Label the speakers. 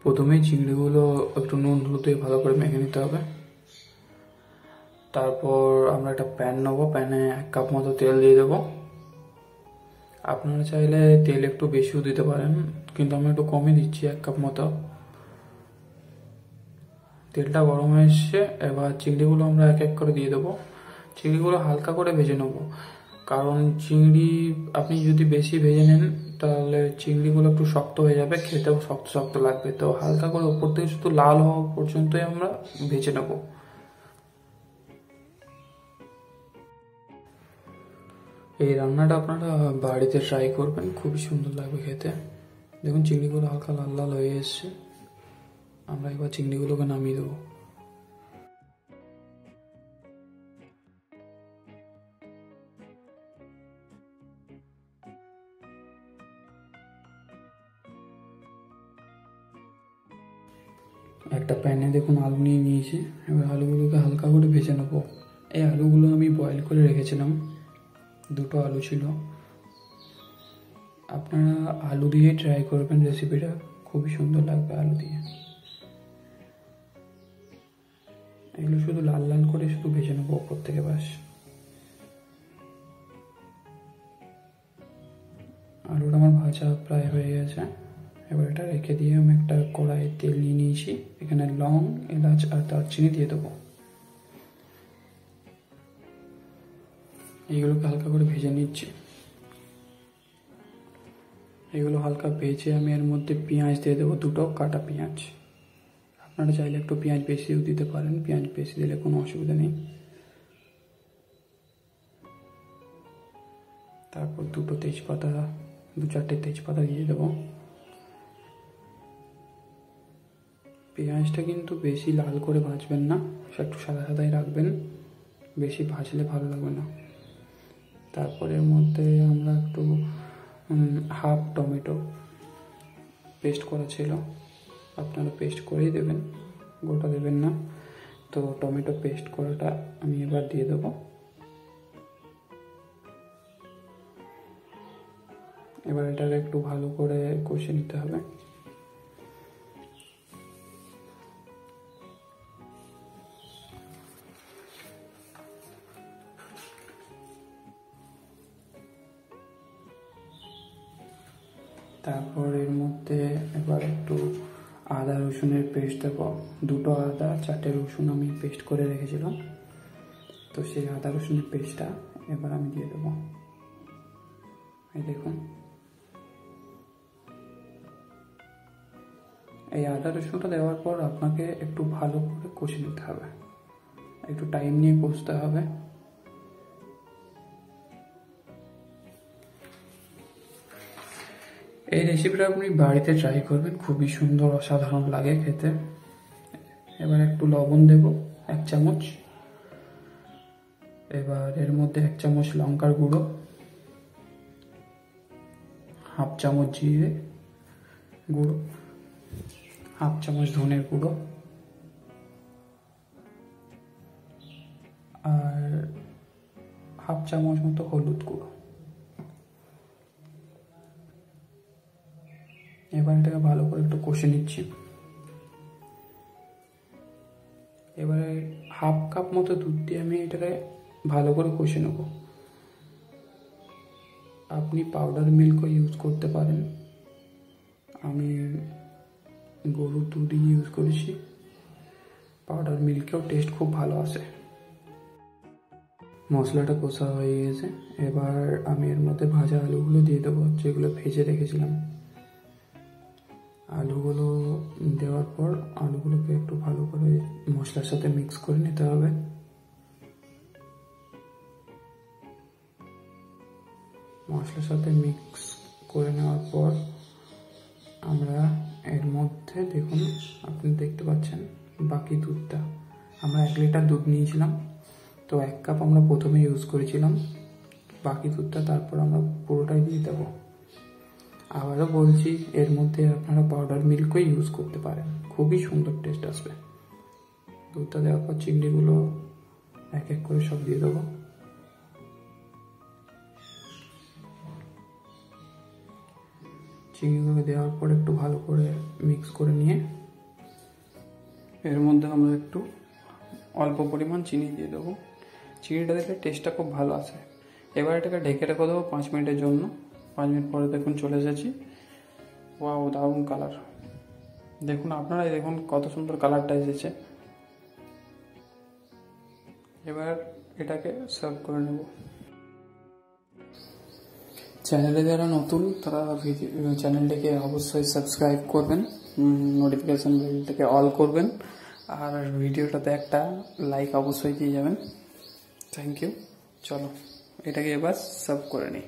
Speaker 1: প্রথমেই চিংড়িগুলো একটু নুন হলুদ দিয়ে ভালো করে মেখে নিতে হবে। তারপর আমরা একটা প্যান নেবো, প্যানে 1 কাপ মতো তেল দিয়ে দেবো। আপনারা চাইলে তেল একটু বেশিও দিতে পারেন, কিন্তু আমি একটু কমই দিচ্ছি, 1 কাপ মতো। তেলটা গরম হয়ে এসছে, এবার চিংড়িগুলো আমরা এক এক করে দিয়ে দেবো। চিংড়িগুলো হালকা করে ভেজে নেবো, কারণ চিংড়ি আপনি যদি বেশি ভেজে নেন তাহলে চিংড়িগুলো একটু শক্ত হয়ে যাবে, খেতেও শক্ত শক্ত লাগবে। তো হালকা করে উপর থেকে শুধু লাল হওয়া পর্যন্তই আমরা ভেজে নেব। এই রান্নাটা আপনারা বাড়িতে ট্রাই করবেন, খুবই সুন্দর লাগবে খেতে। দেখুন চিংড়িগুলো হালকা লাল লাল হয়ে এসছে, আমরা এবার চিংড়িগুলোকে নামিয়ে দেবো। একটা প্যানে দেখুন আলু নিয়ে নিয়েছি, এবার আলুগুলোকে হালকা করে ভেজে নেবো। এই আলুগুলো আমি বয়েল করে রেখেছিলাম, 2টো আলু ছিল। আপনারা আলু দিয়ে ট্রাই করবেন, রেসিপিটা খুবই সুন্দর লাগবে আলু দিয়ে। এগুলো শুধু লাল লাল করে শুধু ভেজে নেবো ওপর থেকে, ব্যাস। আলুটা আমার ভাজা প্রায় হয়ে গেছে। এবার এটা রেখে দিয়ে আমি একটা কড়াইয়ে তেল নিয়ে নিয়েছি, এখানে লং, এলাচ আর দারচিনি দিয়ে দেবো। এইগুলোকে হালকা করে ভেজে নিচ্ছি। এগুলো হালকা ভেজে আমি এর মধ্যে পেঁয়াজ দিয়ে দেবো, 2টো কাটা পেঁয়াজ। আপনারা চাইলে একটু পেঁয়াজ বেশিও দিতে পারেন, পেঁয়াজ বেশি দিলে কোনো অসুবিধা নেই। তারপর 2-4টে তেজপাতা দিয়ে দেবো। পেঁয়াজটা কিন্তু বেশি লাল করে ভাজবেন না, একটু সাদা সাদাই রাখবেন, বেশি ভাজলে ভালো লাগবে না। তারপর এর মধ্যে আমরা একটু হাফ টমেটো পেস্ট করা ছিল, আপনারা পেস্ট করেই দেবেন, গোটা দেবেন না। তো টমেটো পেস্ট করাটা আমি এবার দিয়ে দেবো। এবার এটাকে একটু ভালো করে কষে নিতে হবে। তারপর এর মধ্যে এবার একটু আদা রসুনের পেস্ট দেবো, 2টো আদা 4টে রসুন আমি পেস্ট করে রেখেছিলাম। তো সেই আদা রসুনের পেস্টটা এবার আমি দিয়ে দেবো। এই দেখুন, এই আদা রসুনটা দেওয়ার পর আপনাকে একটু ভালো করে কষে নিতে হবে, একটু টাইম নিয়ে কষতে হবে। এই রেসিপিটা আপনি বাড়িতে ট্রাই করবেন, খুবই সুন্দর অসাধারণ লাগে খেতে। এবার একটু লবণ দেব, 1 চামচ। এবার এর মধ্যে 1 চামচ লঙ্কার গুঁড়ো, হাফ চামচ জিরে গুঁড়ো, হাফ চামচ ধনের গুঁড়ো, আর হাফ চামচ মতো হলুদ গুঁড়ো। এবার এটাকে ভালো করে একটু কষে নিচ্ছি। এবারে হাফ কাপ মতো দুধ দিয়ে আমি এটাকে ভালো করে কষে নেব। আপনি পাউডার মিল্কও ইউজ করতে পারেন, আমি গরুর দুধই ইউজ করেছি, পাউডার মিল্কেও টেস্ট খুব ভালো আসে। মশলাটা কষা হয়ে গেছে, এবার আমি এর মধ্যে ভাজা আলুগুলো দিয়ে দেবো, যেগুলো ভেজে রেখেছিলাম। আলুগুলো দেওয়ার পর আলুগুলোকে একটু ভালো করে মশলার সাথে মিক্স করে নিতে হবে। মশলার সাথে মিক্স করে নেওয়ার পর আমরা এর মধ্যে দেখুন, আপনি দেখতে পাচ্ছেন বাকি দুধটা, আমরা 1 লিটার দুধ নিয়েছিলাম, তো 1 কাপ আমরা প্রথমে ইউজ করেছিলাম, বাকি দুধটা তারপর আমরা পুরোটাই দিয়ে দেবো। আবারও বলছি, এর মধ্যে আপনারা পাউডার মিল্কও ইউজ করতে পারেন, খুবই সুন্দর টেস্ট আসবে। দুধটা দেওয়ার পর চিংড়িগুলো এক এক করে সব দিয়ে দেবো। চিংড়িগুলো দেওয়ার পর একটু ভালো করে মিক্স করে নিয়ে এর মধ্যে আমরা একটু অল্প পরিমাণ চিনি দিয়ে দেবো। চিনিটা দিলে টেস্টটা খুব ভালো আসে। এবার এটাকে ঢেকে রেখে দেবো 5 মিনিটের জন্য। 5 মিনিট পরে দেখুন চলে এসেছি। ওয়াও, দারুণ কালার। দেখুন আপনারাই দেখুন কত সুন্দর কালারটা এসেছে। এবার এটাকে সার্ভ করে নেব। চ্যানেলে যারা নতুন তারা চ্যানেলটাকে অবশ্যই সাবস্ক্রাইব করবেন, নোটিফিকেশান বেলটাকে অল করবেন, আর ভিডিওটাতে একটা লাইক অবশ্যই দিয়ে যাবেন। Thank you. চলো এটাকে এবার সার্ভ করে নিই।